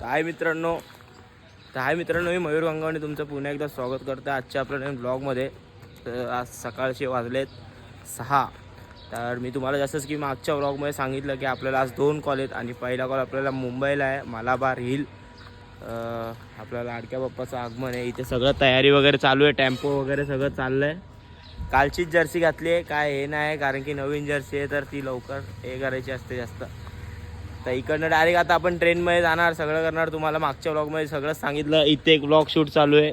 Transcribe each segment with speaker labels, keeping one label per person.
Speaker 1: हाय मित्रांनो, मी मयूर गंगावणे तुमचं पुन्हा एकदा स्वागत करतो आजच्या आपल्या ब्लॉगमध्ये. तर आज सकाळचे वाजलेत 6. तर मी तुम्हाला जसंच की मागच्या ब्लॉगमध्ये सांगितलं की आपल्याला आज 2 कॉल आहेत आणि पहिला कॉल आपल्याला मुंबईला आहे, मलाबार हिल. आपल्याला लाडक्या बाप्पाचं आगमन आहे. इथे सगळं तयारी वगैरे चालू आहे, टेम्पो वगैरे सगळं चाललं आहे. कालचीच जर्सी घातली आहे, काय हे नाही कारण की नवीन जर्सी आहे तर ती लवकर हे करायची असते जास्त. तर इकडनं डायरेक्ट आता आपण ट्रेनमध्ये जाणार, सगळं करणार. तुम्हाला मागच्या ब्लॉगमध्ये सगळं सांगितलं. इथे एक ब्लॉग शूट चालू आहे,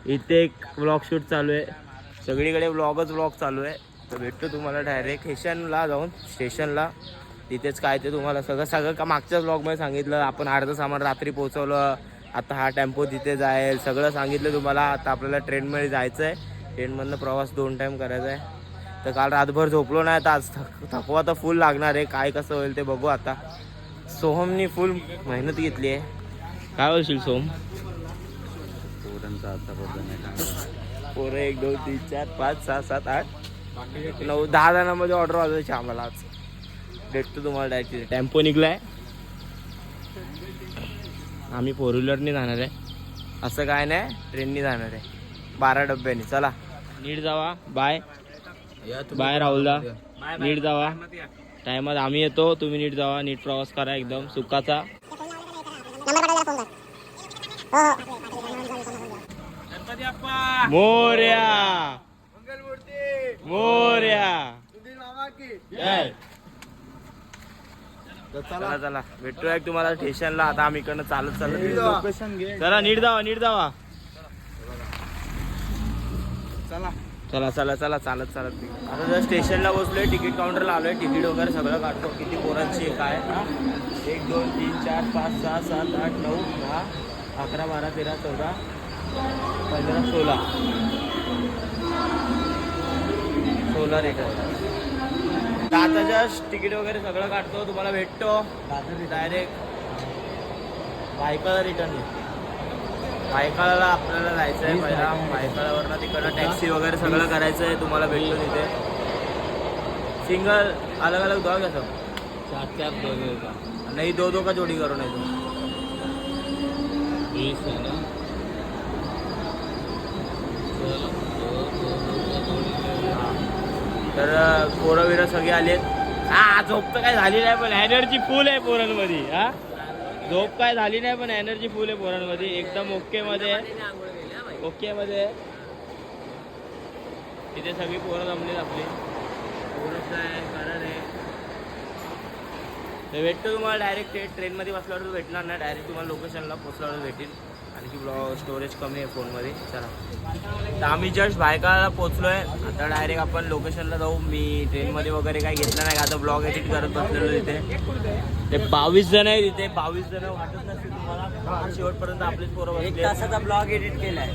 Speaker 1: इथे एक ब्लॉग शूट चालू आहे, सगळीकडे ब्लॉग चालू आहे. तर भेटतो तुम्हाला डायरेक्ट स्टेशनला जाऊन, स्टेशनला तिथेच काय ते तुम्हाला सगळं का मागच्याच ब्लॉगमध्ये सांगितलं. आपण अर्धं सामान रात्री पोहोचवलं, आता हा टेम्पो तिथे जाईल, सगळं सांगितलं तुम्हाला. आता आपल्याला ट्रेनमध्ये जायचं आहे, ट्रेनमधनं प्रवास 2 टाईम करायचा आहे. तर काल रातभर झोपलो नाही, तर आज थकवा तर फुल लागणार आहे. काय कसं होईल ते बघू आता. सोहमनी फुल मेहनत घेतली आहे. काय बोलशील सोहम? पोरं 1 2 3 4 5 6 7 8 9 10 जणांमध्ये ऑर्डर वाजवायची आम्हाला आज. भेटतो तुम्हाला डायरेक्ट. टेम्पो निघलाय, आम्ही 4 व्हीलरनी जाणार आहे. असं काय नाही, ट्रेननी जाणार आहे 12 डब्यानी. चला नीट जावा. बाय बाय राहुलदा, नीट जावा. टायमात आम्ही येतो, तुम्ही नीट जावा. नीट प्रवास करा, एकदम सुखाचा. मोर्या मोर्या. चला चला भेटूया तुम्हाला स्टेशनला. आता आम्ही इकडनं चालत चला. नीट जावा. चला चालत. आता जर स्टेशनला बसलोय, तिकीट काउंटरला आलोय. तिकीट वगैरे सगळं काढतो. किती पोरांची काय 1 2 3 4 5 6 7 8 9 10 11 12 13 14 15 16 रेट आहे. आता जस्ट तिकीट वगैरे सगळं काढतो, तुम्हाला भेटतो डायरेक्ट भायखळा रिटर्न. भायखळाला आपल्याला जायचं आहे पहिला. भायखळावरनं तिकडनं टॅक्सी वगैरे सगळं करायचं आहे. तुम्हाला भेटतो तिथे. सिंगल अलग अलग दो क्या सब? 4 2 नहीं, 2 का जोड़ी करो. नहीं तो 20 है ना. तर पोरं बिरं सगळे आलेत. झोप तर काय झाली नाही, पण एनर्जी फुल आहे पोरांमध्ये. झोप काय झाली नाही, पण एनर्जी फुल आहे पोरांमध्ये. एकदम ओके मध्ये. तिथे सगळी पोरं जमलीत आपली. पोरच आहे, कारण आहे. तर भेटतो तुम्हाला डायरेक्ट. ट्रेनमध्ये बसल्यावर तर भेटणार नाही, डायरेक्ट तुम्हाला लोकेशनला पोचल्यावर भेटेल. आणखी स्टोरेज कमी आहे फोनमध्ये. चला, तर आम्ही जस्ट भायखळाला पोचलो आहे. आता डायरेक्ट आपण लोकेशनला जाऊ. मी ट्रेनमध्ये वगैरे काही घेतलं नाही, आता ब्लॉग एडिट करत बसलेलो तिथे. ते 22 जण आहे तिथे. 22 जण वाटत नसतील तुम्हाला. शेवटपर्यंत आपलीच पोरं.
Speaker 2: 1 तासाचा ब्लॉग एडिट केलाय.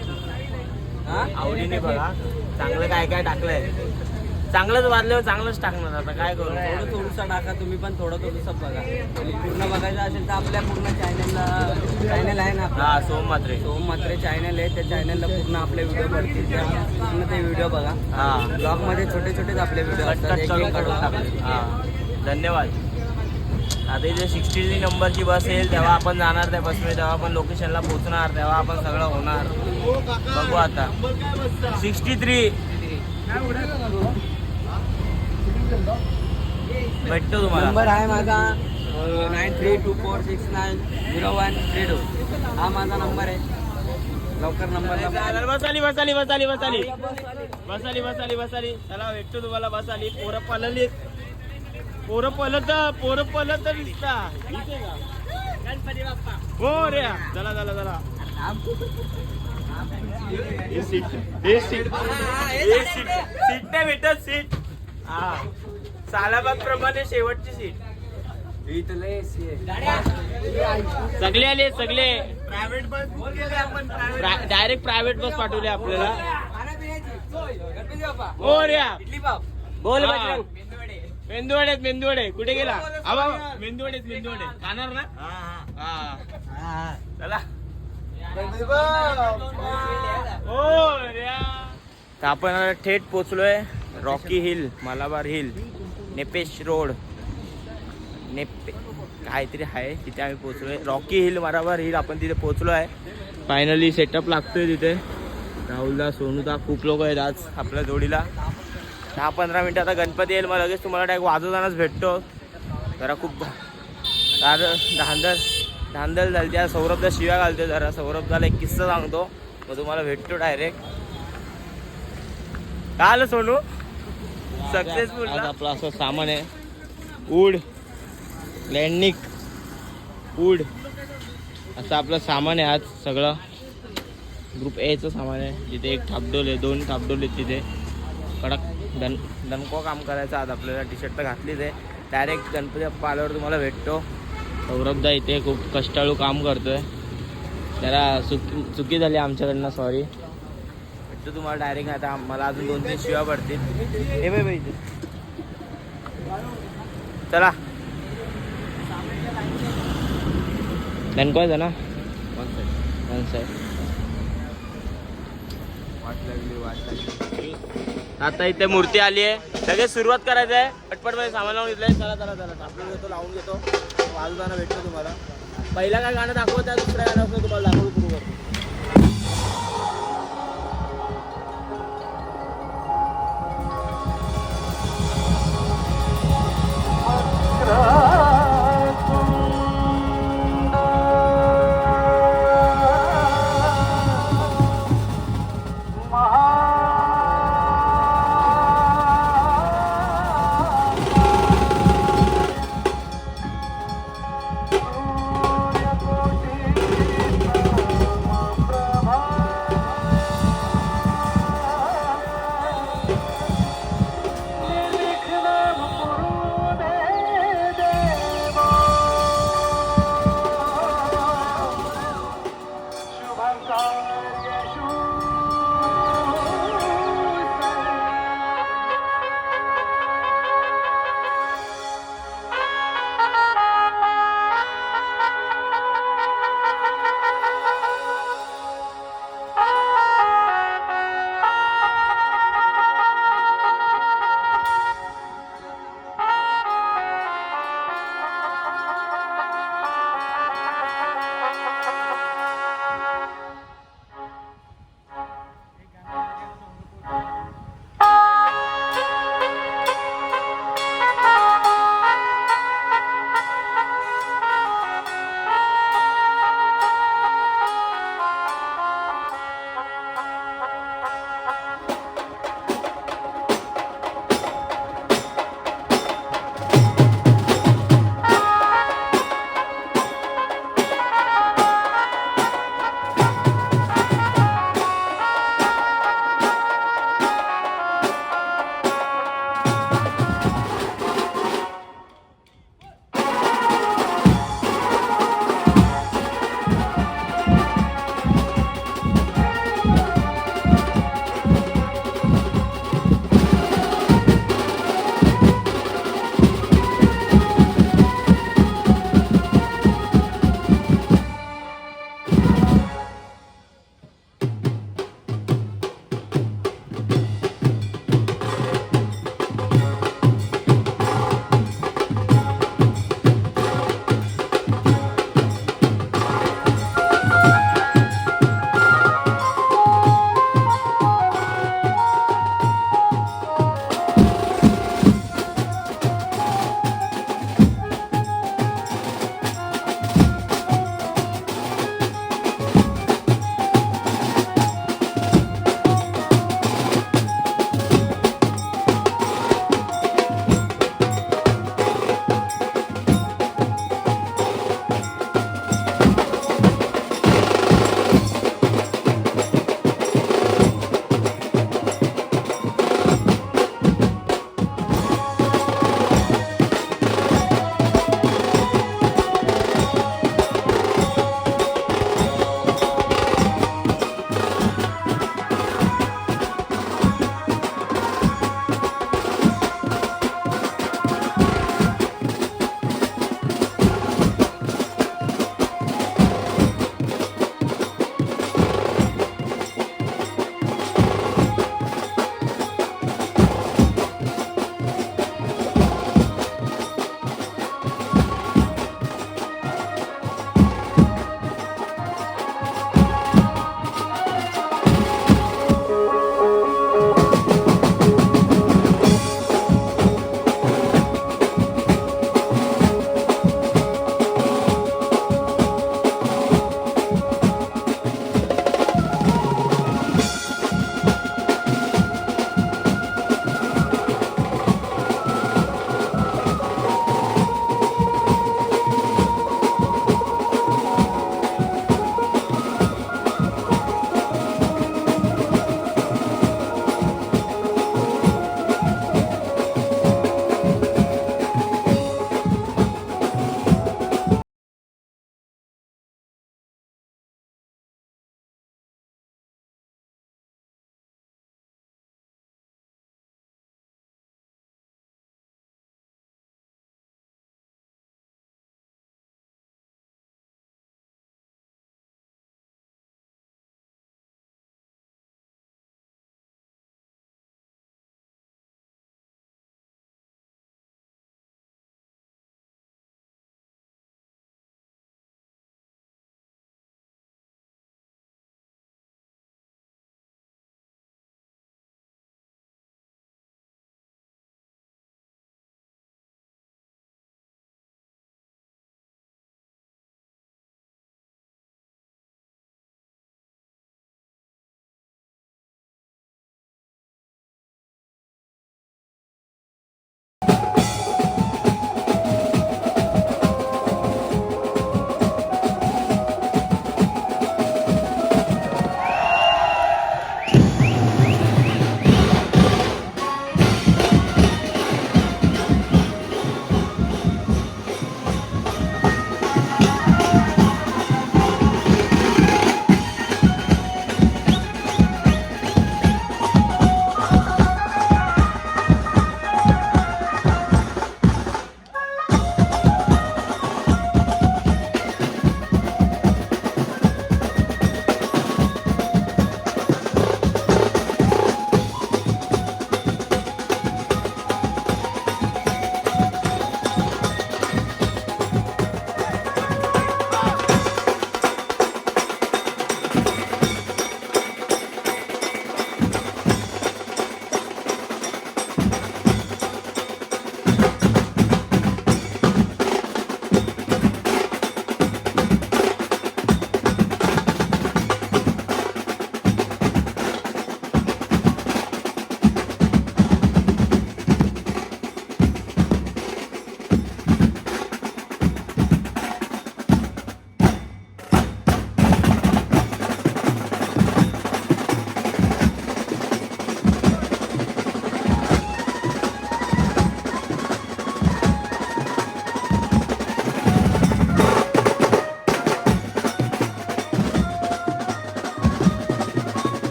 Speaker 1: आवडीने बघा, चांगलं काय काय टाकलंय. चांगलंच वाजल्यावर चांगलंच टाकणार. आता काय करू,
Speaker 2: थोडंसं टाका तुम्ही पण, थोडंसं बघा. पूर्ण बघायचं असेल तर आपल्या पूर्ण चॅनल आहे ना.
Speaker 1: सोहम
Speaker 2: म्हात्रे चॅनल आहे. त्या चॅनलला पूर्ण आपले व्हिडिओ पडतील. पूर्ण ते व्हिडिओ बघा. ब्लॉगमध्ये छोटे आपले व्हिडिओ असतात.
Speaker 1: धन्यवाद. आता इथे 63 नंबरची बस येईल, तेव्हा आपण जाणार त्या बसमध्ये. तेव्हा आपण लोकेशनला पोहोचणार, तेव्हा आपण सगळं होणार. बघू आता. 63 भेटतो तुम्हाला.
Speaker 2: नंबर आहे माझा 9324690132. हा माझा नंबर आहे. लवकर नंबर.
Speaker 1: बसाली. चला भेटतो तुम्हाला. बसाली. पोरं पलत दिसता. गणपती बाप्पा हो रे. चला. सीट नाही भेटत. सीट सालाबाद प्रमाणे शेवटची सीट. सगळे आले. प्रायव्हेट बस, डायरेक्ट प्रायव्हेट बस पाठवली आपल्याला. हो रे.
Speaker 2: बोल.
Speaker 1: मेंदूवडे कुठे गेला? मेंदूवडे खाणार ना. चला. तर आपण थेट पोचलोय रॉकी हिल, मलाबार हिल, नेपेश रोड. काहीतरी आहे तिथे आम्ही पोचलो आहे. रॉकी हिल मरावर हिल आपण तिथे पोचलो आहे. फायनली सेटअप लागतोय तिथे. राहुलदा सोनूदा खूप लोक आहेत आज आपल्या जोडीला. 10-15 मिनटं आता गणपती येईल, मग लगेच तुम्हाला डायरेक्ट वाजवतानाच भेटतो. जरा खूप धांदल झाली. त्या सौरभदा शिव्या घालतो. जरा सौरभदाला एक किस्सा सांगतो, मग तुम्हाला भेटतो डायरेक्ट. काय आलं सोनू? सक्सेसफुल आपलं असं सामान आहे. वूड लँडनिक वूड असं आपलं सामान आहे. आज सगळं ग्रुप एचं सामान आहे. जिथे एक थापडोल आहे, 2 थापडोल आहेत तिथे. कडक दणको काम करायचं आज आपल्याला. टी शर्ट तर घातलीच आहे. डायरेक्ट गणपती बाप्पा आल्यावर तुम्हाला भेटतो. सौरभदा इथे खूप कष्टाळू काम करतोय. जरा चुकी झाली आमच्याकडनं, सॉरी. भेटतो तुम्हाला डायरेक्ट. आता मला अजून 2-3 शिव्या पडतील. हे बाई इथे चला. दणकवायचं ना वन साईड. वाट लागली. आता इथे मूर्ती आली आहे. लगेच सुरुवात करायचं आहे. पटपटमध्ये सामान लावून घेतलंय. चला आपलं घेतो, लावून घेतो. वाजवताना भेटतो तुम्हाला. पहिला काय गाणं दाखवत आहे, दुसऱ्या गाणं तुम्हाला दाखवू सुरू करतो.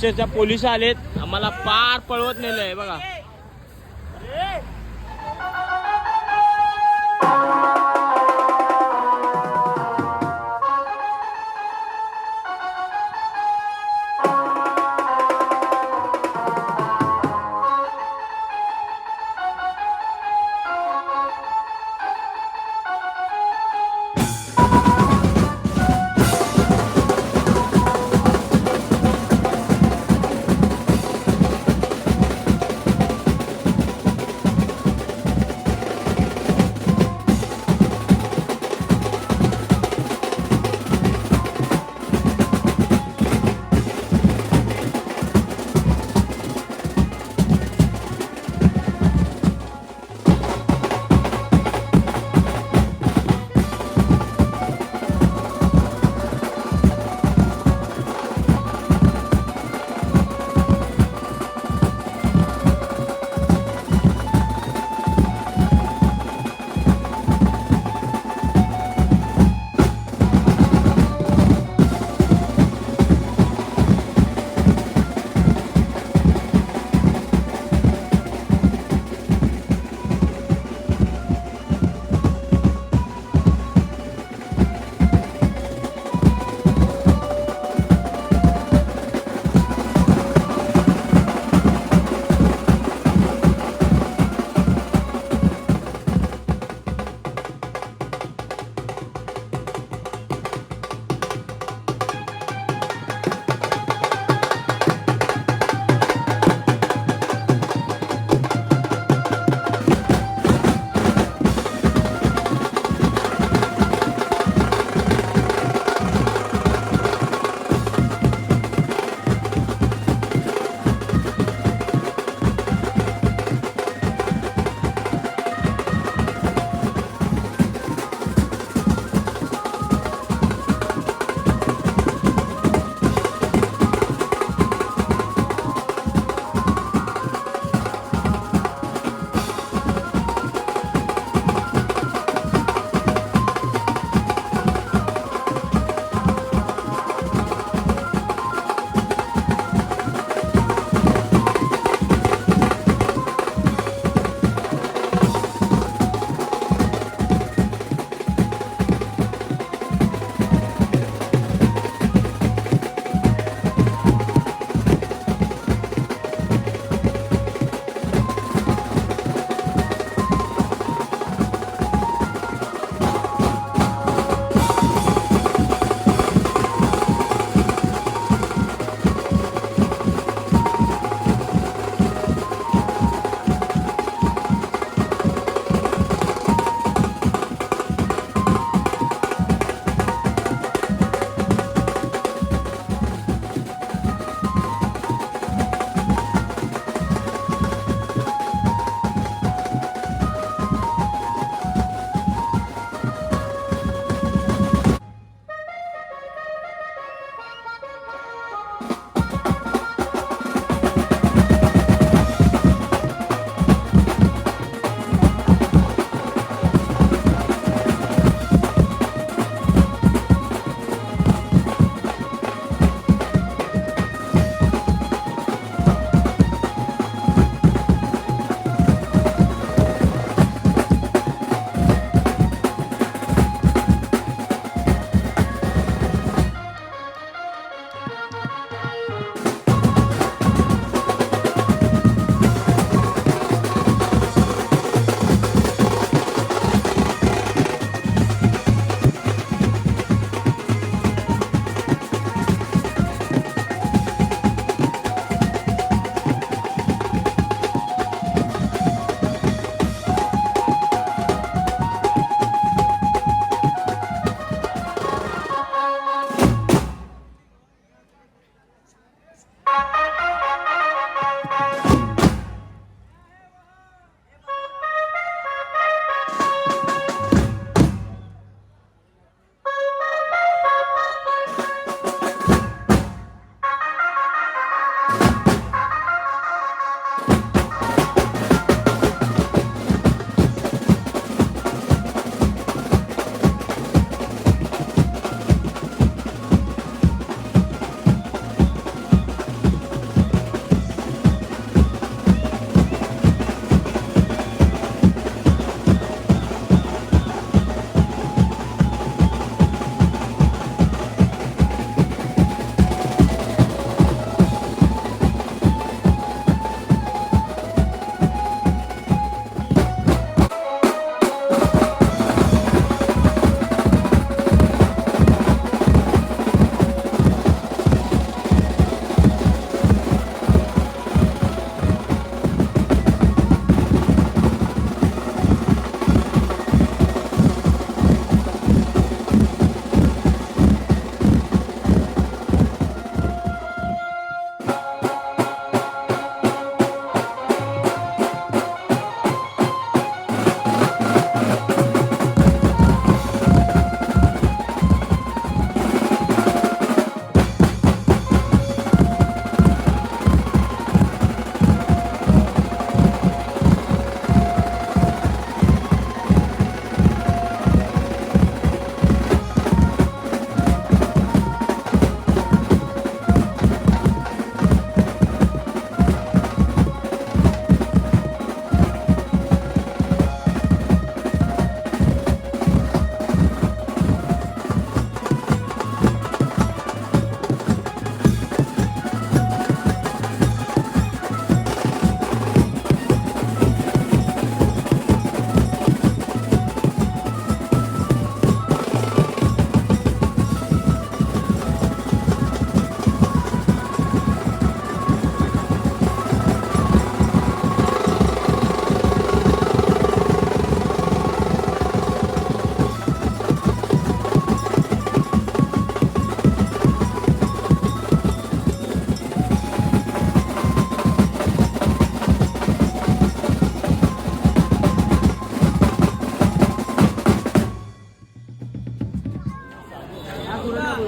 Speaker 1: अक्षरशः पोलिस आलेत आम्हाला पार पळवत नेलंय बघा.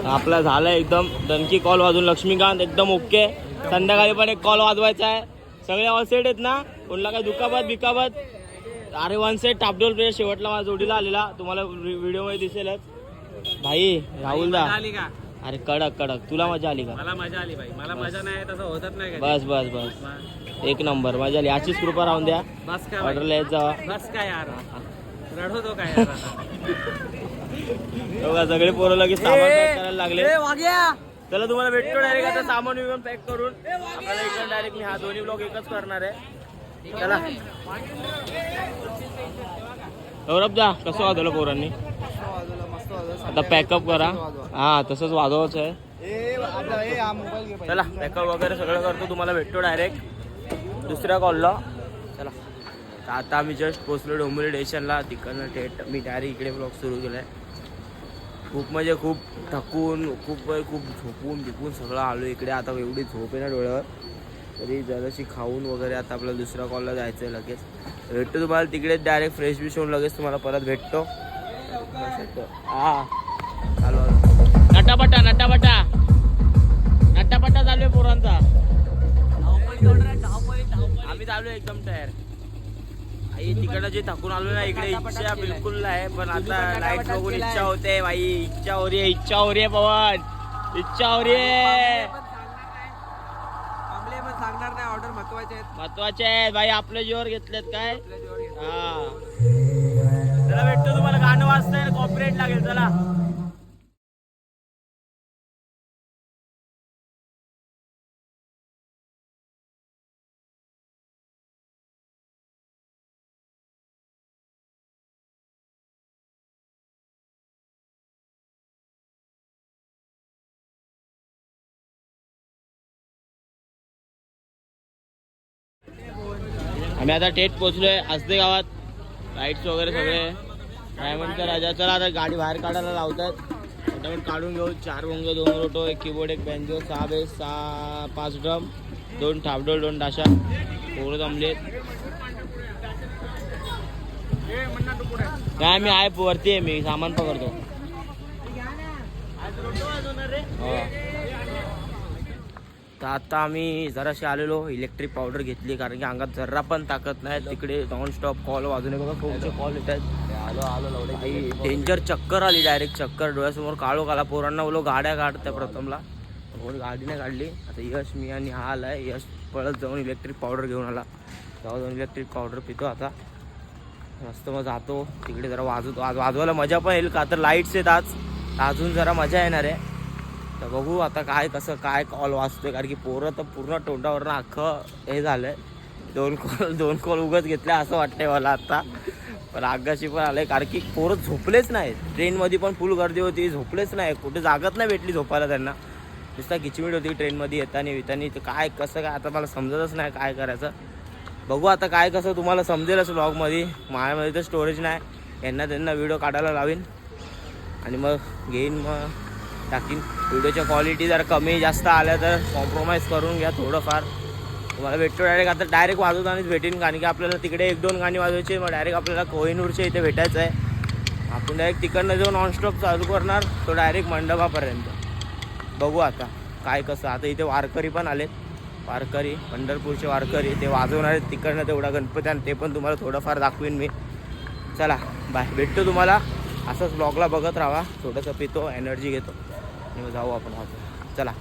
Speaker 1: आपला झालं एकदम डनकी कॉल वाजून लक्ष्मीकांत एकदम ओके. संध्याकाळी पण एक कॉल वाजवायचा आहे. सगळे ऑल सेट आहेत ना? कोणला काय दुखापत बिकापत? अरे वन सेट टापडोल प्लेयर शेवटला माझ्या जोडीला आलेला, तुम्हाला व्हिडिओ मध्ये दिसेलच. भाई राहुल दा अरे कडक कडक. तुला मजा आली का?
Speaker 2: मला मजा आली भाई. मला मजा नाही तसं होतच नाही.
Speaker 1: बस बस बस एक नंबर मजा आली. याचीच कृपा राहून द्या.
Speaker 2: बस काय
Speaker 1: ऑर्डरला येत जावा.
Speaker 2: बस काय यार रडवतो काय यार
Speaker 1: बघा सगळे पोरं लगेच सामान पॅक करायला लागले. चला तुम्हाला भेटतो डायरेक्ट आता सामान विमान पॅक करून. आपल्याला इकडे डायरेक्ट मी हा दोन्ही ब्लॉग एकच करणार आहे. चला गौरव दा कसं वाजवलं पोरांनी? आता पॅकअप करा. हा तसंच वाजवायचं आहे. चला पॅकअप वगैरे सगळं करतो. तुम्हाला भेटतो डायरेक्ट दुसऱ्या कॉलला. चला आता आम्ही जस्ट पोचलो डोंबिवली स्टेशनला. तिकडनं थेट मी डायरेक्ट इकडे ब्लॉग सुरू केला आहे. खूप म्हणजे खूप थकून खूप झोपून बिपून सगळं आलो इकडे. आता एवढी झोप आहे ना डोळ्यावर, तरी जराशी खाऊन वगैरे आता आपल्याला दुसऱ्या कॉलला जायचं आहे. लगेच भेटतो तुम्हाला तिकडे डायरेक्ट फ्रेश बिश होऊन लगेच तुम्हाला परत भेटतो. हा चालू नटापटा नटापटा नटापटा चालू आहे पोरांचा. आम्ही चालू आहे एकदम तयार. आई तिकडं जे थकून आलो ना इकडे इच्छा बिलकुल नाही. पण आता लाईट बघून इच्छा होते भाई. इच्छा हो रही है पवन. इच्छा हो रही है.
Speaker 2: सांगणार नाही. ऑर्डर
Speaker 1: महत्वाचे आहेत भाई. आपले जोर घेतलेत काय. हा चला भेटतो तुम्हाला. गाणं वाजतंय कॉपीराइट लागेल. चला आम्ही आता थेट पोचलोय आसदे गावात. लाईट्स वगैरे सगळे डायमंडचा राजा. चला आता गाडी बाहेर काढायला लावतात. फटाफट काढून घेऊ. 4 भोंग 2 रोटो 1 कीबोर्ड 1 बँजो 6 बेस 5 ड्रम 2 थापडोल 2 डाशा. पोरं जमलेत काय. मी आहे वरती आहे. मी सामान पकडतो. तर आता आम्ही जराशी आलेलो. इलेक्ट्रिक पावडर घेतली कारण की अंगात जरा पण ताकद नाही. तिकडे नॉन स्टॉप कॉल वाजून बघा. खूपचे कॉल येत आहेत. आलो डेंजर चक्कर आली. डायरेक्ट चक्कर डोळ्यासमोर काळो काला. पोरांना बोलो गाड्या काढत्या प्रथमला. कोण गाडी नाही काढली. आता यश मी आणि हा आलाय. यश पळत जाऊन इलेक्ट्रिक पावडर घेऊन आला. जाऊन इलेक्ट्रिक पावडर पितो आता मस्त. मग जातो तिकडे जरा वाजवायला मजा पण येईल का तर लाईट्स आहेत आज. अजून जरा मजा येणार आहे. तर बघू आता काय कसं काय कॉल वाजतोय. कारण की पोरं तर पूर्ण तोंडावरनं अख्खं हे झालं आहे. 2 कॉल उगत घेतले असं वाटतंय मला आता. पण आगाशी पण आलं आहे कारण की पोरं झोपलेच नाही. ट्रेनमध्ये पण फुल गर्दी होती. झोपलेच नाही. कुठे जागत नाही भेटली झोपायला त्यांना. नुसता किचमीट होती ट्रेनमध्ये येताना. तर काय कसं काय आता मला समजतच नाही काय करायचं. बघू आता काय कसं तुम्हाला समजेलच व्लॉगमध्ये. माझ्यामध्ये तर स्टोरेज नाही. त्यांना व्हिडिओ काढायला लावीन आणि मग घेईन मग टाकीन. व्हिडिओच्या क्वालिटी जर कमी जास्त आल्या तर कॉम्प्रोमाइज करून घ्या थोडंफार. तुम्हाला भेटतो डायरेक्ट. आता डायरेक्ट वाजवतानाच भेटेन कारण की आपल्याला तिकडे 1-2 गाणी वाजवायची. मग डायरेक्ट आपल्याला कोहिनूरच्या इथे भेटायचं आहे. आपण डायरेक्ट तिकडनं जो नॉनस्टॉप चालू करणार तो डायरेक्ट मंडपापर्यंत. बघू आता काय कसं. आता इथे वारकरी पण आलेत. वारकरी पंढरपूरचे वारकरी ते वाजवणार आहेत तिकडनं तेवढा गणपती. आणि ते पण तुम्हाला थोडंफार दाखवीन मी. चला बाय. भेटतो तुम्हाला. असंच ब्लॉगला बघत राहा. थोडंसं पितो एनर्जी घेतो आणि जाऊ आपण. चला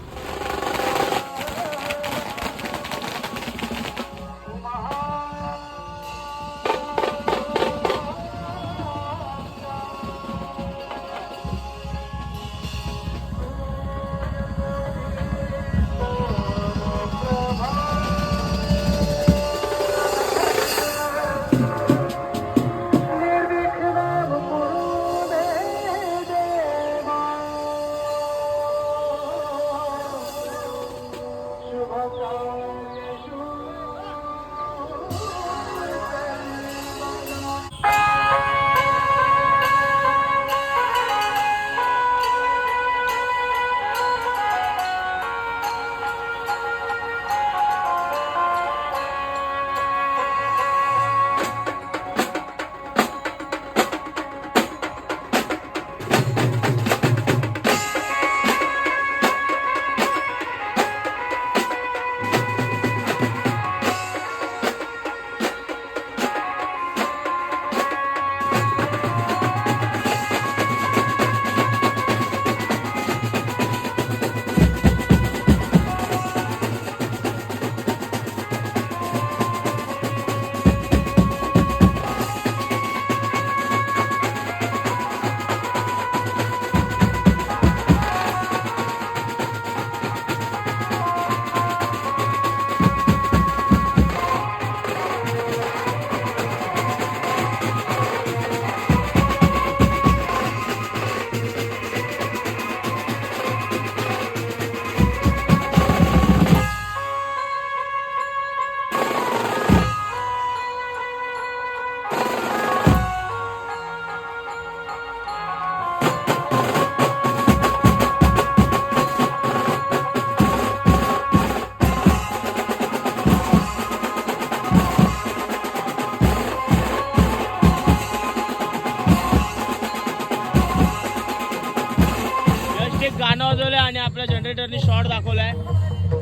Speaker 1: एक गाणं वाजवलंय आणि आपल्या जनरेटरनी शॉट दाखवलाय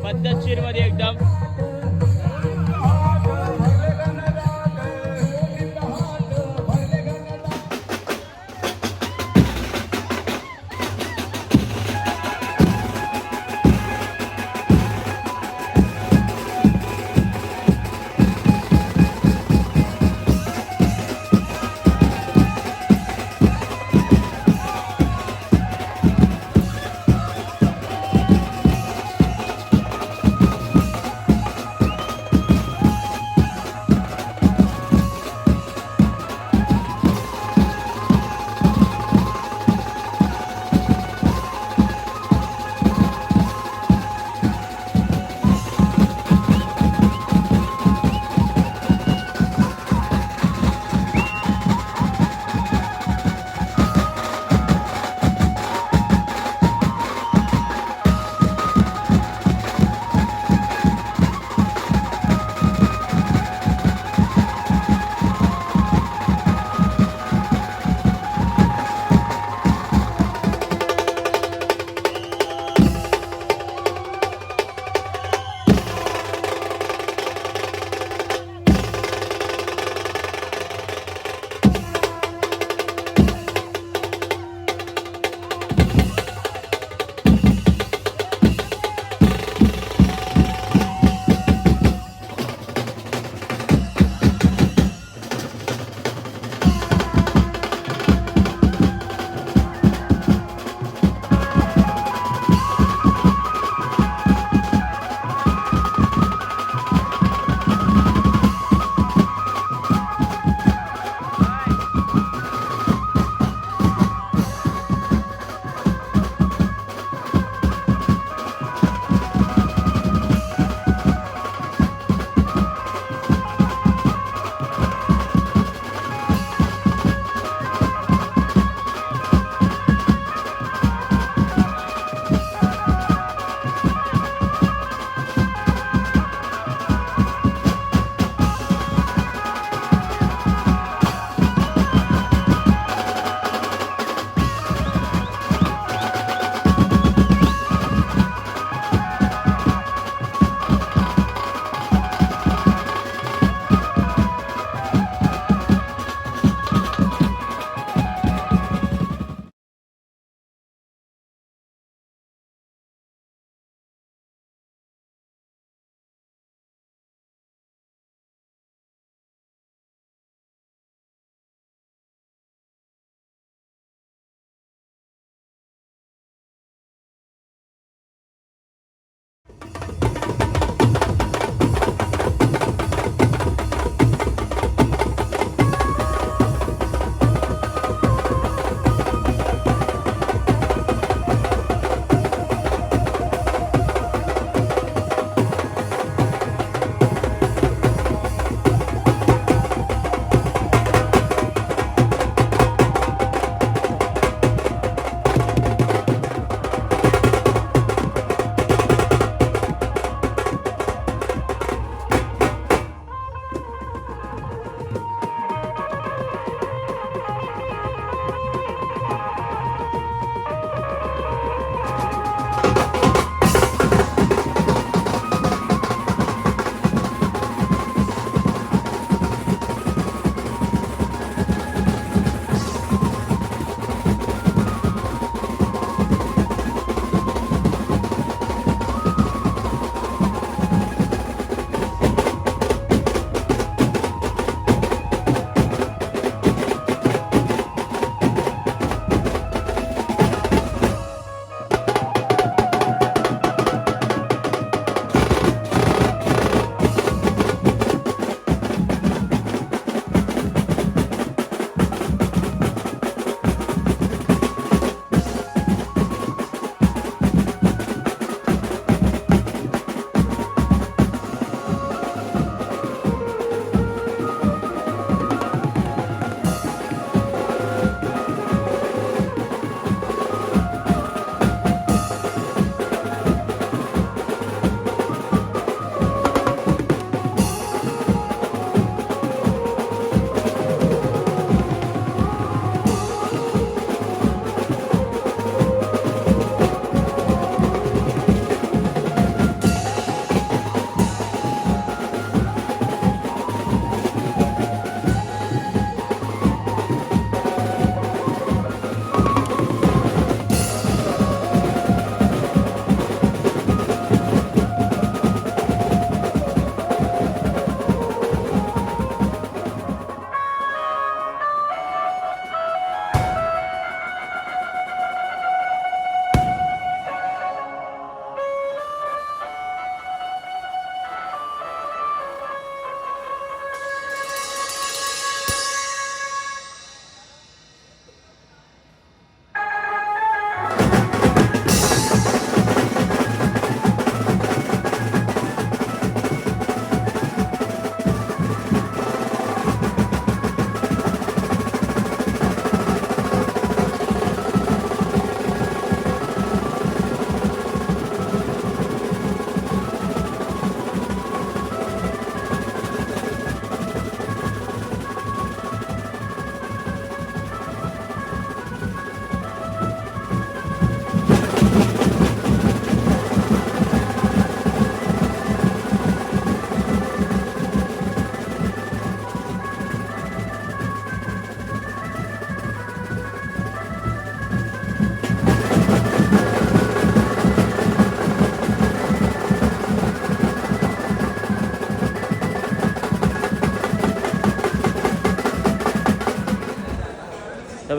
Speaker 1: पद्धतशीर मध्ये एकदम.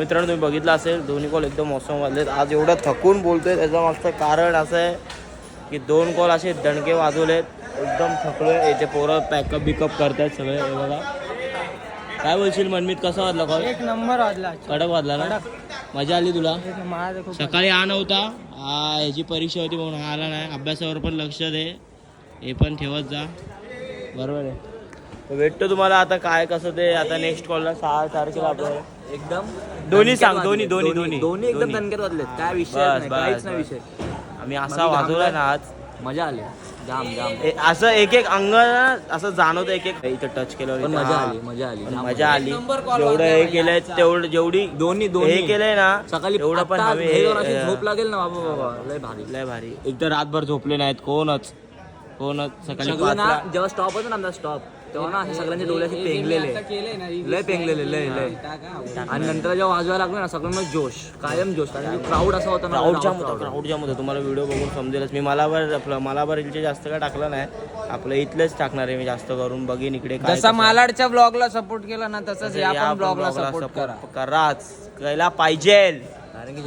Speaker 1: मित्रांनो तुम्ही बघितलं असेल दोन्ही कॉल एकदम मौसम वाजलेत. आज एवढं थकून बोलतोय त्याचं मागचं कारण असं आहे की 2 कॉल असे दणके वाजवलेत. एकदम थकलोय. इथे पोरं पॅकअप बिकअप करतायत सगळे. हे बघा काय बोलशील मनमीत, कसा वाजला कॉल?
Speaker 2: एक नंबर वाजला.
Speaker 1: कडक वाजला ना? मजा आली तुला?
Speaker 2: माझं
Speaker 1: सकाळी हा नव्हता, याची परीक्षा होती म्हणून हा आला नाही. अभ्यासावर पण लक्ष दे, हे पण ठेवत जा, बरोबर आहे. भेटतो तुम्हाला आता काय कसं ते आता नेक्स्ट कॉलला 6 तारखेला आपण
Speaker 2: एकदम
Speaker 1: दोन्ही सांग. दोन्ही
Speaker 2: एकदम दणक्यात वाजलेत. काय विषय नाही, काहीच नाही विषय.
Speaker 1: आम्ही असा वाजवलाय ना आज,
Speaker 2: मजा आली जाम जाम.
Speaker 1: असं एक एक अंग असं जाणवतं. एक एक इथं टच केलं,
Speaker 2: मजा आली
Speaker 1: मजा आली. जेवढं हे केलंय तेवढं, जेवढी
Speaker 2: दोन्ही
Speaker 1: हे केलंय ना
Speaker 2: सकाळी
Speaker 1: एवढं पण हवे.
Speaker 2: झोप लागेल ना बाबा, लय भारी
Speaker 1: लय भारी. एक तर रातभर झोपले नाहीत कोणच सकाळी
Speaker 2: सगळं ना. जेव्हा स्टॉप होतो ना आमचा स्टॉप, तेव्हा ना सगळ्यांचे डोळे असे पेंगलेले, लय पेंगलेले, लय लय. आणि नंतर जेव्हा वाजवायला लागलो ना सगळ्यांना जोश, कायम जोश. कारण क्राऊड असा होता ना,
Speaker 1: क्राऊड जाम होतं. तुम्हाला व्हिडिओ बघून समजेलच. मी मला रीलचे जास्त काय टाकलं नाही, आपलं इथलंच टाकणार आहे मी जास्त करून. बघीन इकडे
Speaker 2: जसा मालाडच्या ब्लॉगला सपोर्ट केला ना तसंच या ब्लॉगला सपोर्ट
Speaker 1: कराच केला पाहिजे.
Speaker 2: कारण की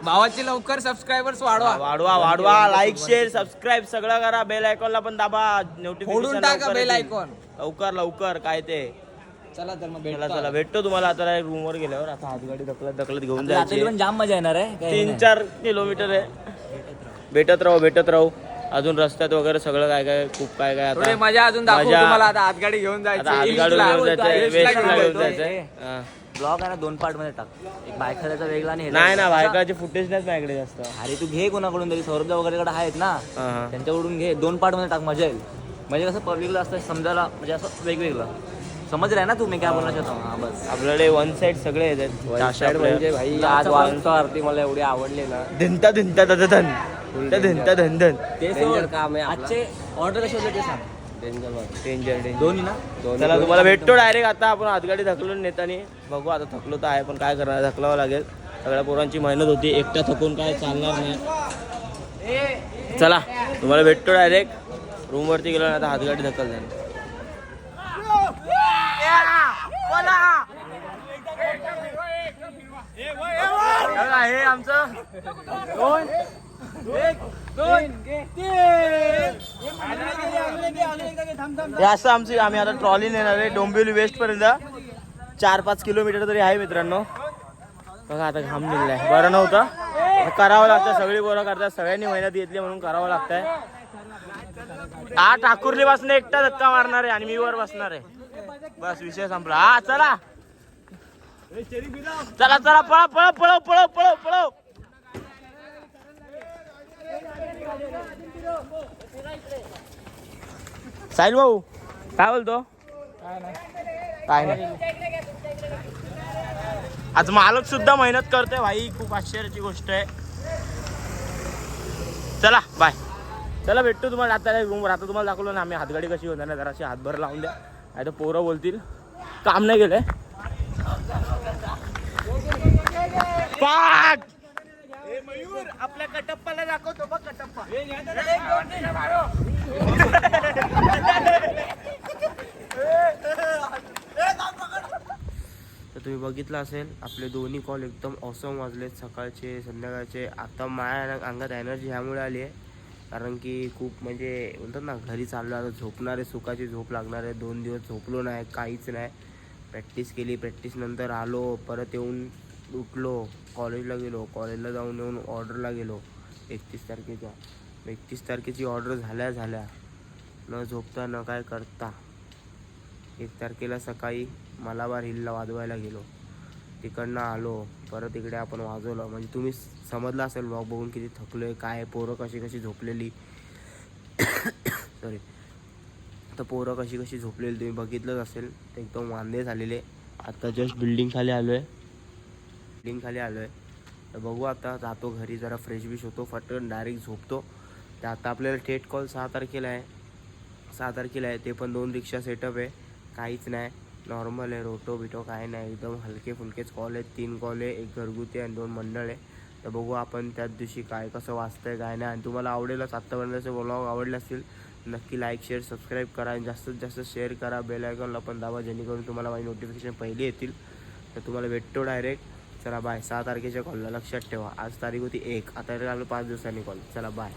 Speaker 2: भावाचे लवकर सबस्क्रायबर्स
Speaker 1: वाढवा. लाईक शेअर सबस्क्राईब सगळं करा. बेल आयकॉनला पण दाबा, नोटिफिकेशन
Speaker 2: बेल आयकॉन
Speaker 1: लवकर काय ते.
Speaker 2: चला तर मग
Speaker 1: चला भेटतो तुम्हाला आता रूम वर गेल्यावर. आता हातगाडी ढकलत घेऊन जायची.
Speaker 2: पण जाम मजा येणार आहे.
Speaker 1: 3-4 किलोमीटर आहे. भेटत राहू अजून रस्त्यात वगैरे सगळं काय खूप काय आता
Speaker 2: मजा अजून तुम्हाला. आता हातगाडी घेऊन
Speaker 1: जायचं.
Speaker 2: ब्लॉग आहे ना 2 पार्ट मध्ये टाक. एक बायकाचा वेगळा
Speaker 1: नाही ना, बायकाचे फुटेज नाही माझ्याकडे जास्त.
Speaker 2: अरे तू घे कोणाकडून तरी, सौरभदा वगैरेकडे आहेत ना, त्यांच्याकडून घे. 2 पार्ट मध्ये टाक, मजा येईल. म्हणजे कसं पब्लिकला असतं समजायला, म्हणजे असं वेगवेगळं समज राह ना तुम्ही काय बोलणार चाहता. हा बस. आपल्याकडे 1 साइड सगळे येतात. म्हणजे भाई आज वाजतो आरती मला एवढी आवडली ना.
Speaker 1: धिंता धन
Speaker 2: काम आहे. आजचे ऑर्डर कसे होते ते सांग.
Speaker 1: डेंजर
Speaker 2: दोन्ही ना.
Speaker 1: चला तुम्हाला भेटतो डायरेक्ट. आता आपण हातगाडी ढकलून नेतानी बघू. आता थकलो तर आहे पण काय करणार, ढकलावं लागेल. सगळ्या पोरांची मेहनत होती, एकटा थकून काय चालणार नाही. चला तुम्हाला भेटतो डायरेक्ट. रूमवरती गेलो ना, आता हातगाडी ढकल जाईल. हे आमचं 2 1 2 हे असं आम्ही आता ट्रॉली नेणार आहे डोंबिवली वेस्ट पर्यंत. 4-5 किलोमीटर तरी आहे मित्रांनो. बघा आता घाम निघलाय. बरं नव्हतं, करावं लागतं. सगळी पोरं करतात, सगळ्यांनी मेहनत घेतली म्हणून करावं लागतंय. हा ठाकुर्ली पासून एकटा धक्का मारणार आहे आणि मी वर बसणार आहे. बस विषय संपला. हा चला पळव. साहिल भाऊ काय बोलतो? काय नाही. आज मालक सुद्धा मेहनत करतोय भाई, खूप आश्चर्याची गोष्ट आहे. चला बाय. चला भेटतो तुम्हाला आता रूमवर. आता तुम्हाला दाखवलं ना आम्ही हातगाडी कशी होणार नाही. जराशी हातभर लावून द्या, नाही तर पोरं बोलतील काम नाही केलंय. पाक मयूर आपल्या कटप्पाला दाखवतो बघ. कटप्पा तर तुम्ही बघितलं असेल आपले दोन्ही कॉल एकदम ऑसम वाजलेत. सकाळचे संध्याकाळचे. आता माझ्या अंगात एनर्जी ह्यामुळे आली आहे कारण की खूप म्हणजे बोलतात ना घरी चाललो आता झोपणार आहे. सुखाची झोप लागणार आहे. 2 दिवस झोपलो नाही, काहीच नाही. प्रॅक्टिस केली, प्रॅक्टिस नंतर आलो, परत येऊन उठलो, कॉलेजला गेलो, कॉलेजला जाऊन येऊन ऑर्डरला गेलो 31 तारखेच्या. 31 तारखेची ऑर्डर झाल्या न झोपता न काय करता 1 तारखेला सकाळी मलाबार हिलला वाजवायला गेलो. तिकडनं आलो, परत इकडे आपण वाजवलं. म्हणजे तुम्ही समजलं असेल ब्लॉग बघून किती थकलो आहे, काय पोरं कशी झोपलेली सॉरी तर पोरं कशी झोपलेली तुम्ही बघितलंच असेल. ते एकदम वांदे झालेले. आता जस्ट बिल्डिंग खाली आलो आहे तर बघू. आता जातो घरी, जरा फ्रेश बिश होतो, फटकन डायरेक्ट झोपतो. तर आता आपल्याला थेट कॉल 6 तारखेला आहे. ते पण 2 रिक्षा सेटअप आहे, काहीच नाही, नॉर्मल आहे. रोटो बिटो काय नाही, एकदम हलके फुलकेच कॉल आहेत. 3 कॉल आहे, 1 घरगुती आणि 2 मंडळ आहे. तर बघू आपण त्याच दिवशी काय कसं वाचतंय काय नाही. आणि तुम्हाला आवडेलच. आत्तापर्यंतचे व्लॉग आवडले असतील नक्की लाईक शेअर सबस्क्राईब करा आणि जास्तीत जास्त शेअर करा. बेल आयकॉनला पण दाबा जेणेकरून तुम्हाला माझी नोटिफिकेशन पहिली येतील. तर तुम्हाला भेटतो डायरेक्ट चला बाय. 6 तारखेच्या कॉलला लक्षात ठेवा. आज तारीख होती 1, आता आपलं 5 दिवसांनी कॉल. चला बाय.